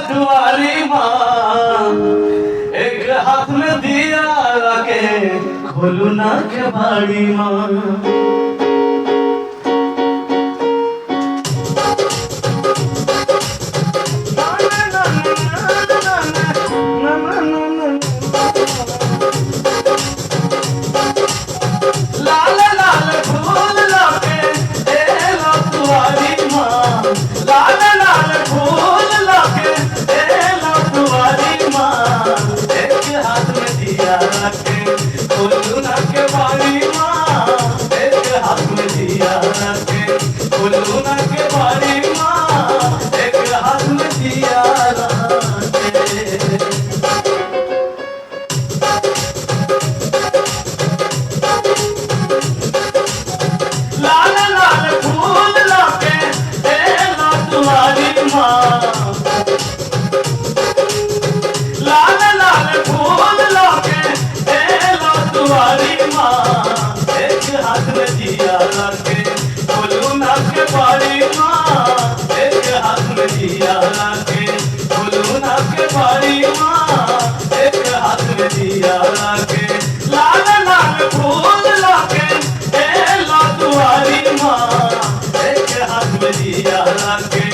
दुआरी माँ, एक हाथ में दिया के खोलू ना केवाड़ी माँ। खोलू ना केवाड़ी माँ, एक हाथ में दिया के खोलू ना केवाड़ी माँ, एक हाथ में दिया लाल लाल फूल लाके ला तुम्हारी माँ, लाल लाल फूल लाके तुम्हारी माँ, एक हाथ में दिया के खोलू ना केवाड़ी माँ, एक हाथ में दिया के खोलू ना केवाड़ी माँ, एक हाथ में दिया के लाल लाल फूल लाके ला तुम्हारी माँ, एक हाथ में दिया के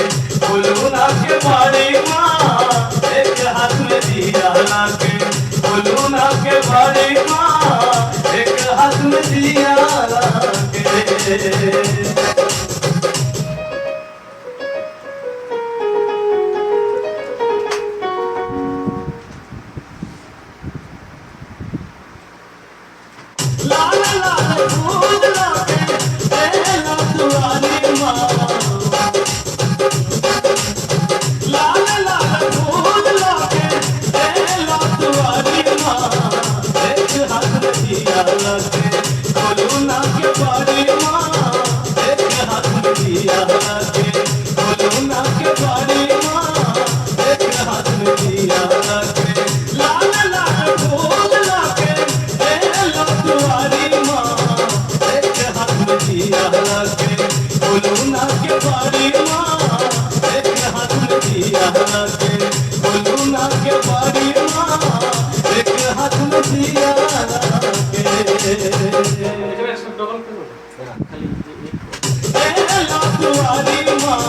खोलू ना केवाड़ी माँ, एक हाथ में दिया के खोलू ना केवाड़ी माँ, एक हाथ में दिया के। लाल लाल फूल लाके ला तुम्हारी माँ, लाल लाल फूल लाके ला तुम्हारी माँ, एक हाथ में दिया के खोलू ना केवाड़ी माँ, एक हाथ में दिया के खोलू ना केवाड़ी माँ, एक हाथ में दिया के लाल लाल फूल लाके ला तुम्हारी माँ, एक हाथ में दिया के खोलू ना केवाड़ी माँ, एक हाथ में दिया के खोलू ना केवाड़ी माँ, एक हाथ में दिया तुम्हारी माँ,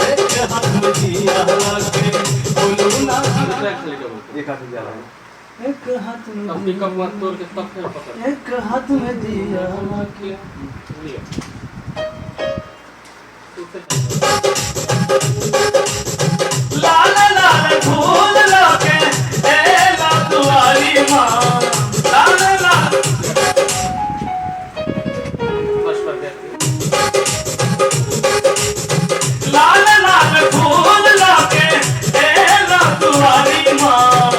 एक हाथ में दिया के खोलू ना एक हाथ में एक हाथ में अपनी कमर तोड़ के तब फिर पकड़ एक हाथ में दिया के लाल लाल फूल लाके ला तुम्हारी माँ, लाल लाल लाल लाल फूल लाके ला तुम्हारी माँ,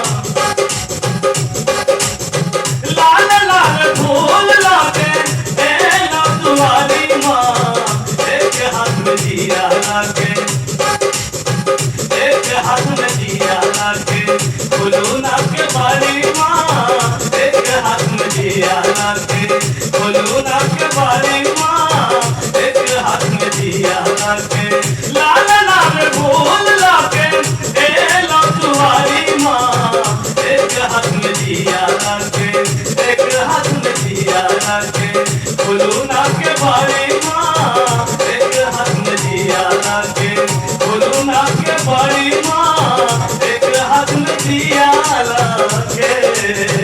लाल लाल फूल लाके ला तुम्हारी माँ, एक हाथ में दिया के एक हाथ में दिया के खोलू ना केवाड़ी माँ, एक हाथ में दिया के खोलू ना केवाड़ी माँ, एक हाथ में दिया के लाल लाल फूल लाके ला तुम्हारी माँ, एक हाथ में दिया के एक हाथ में दिया के खोलू ना केवाड़ी माँ, एक हाथ में दिया के खोलू ना केवाड़ी माँ, एक हाथ में दिया के।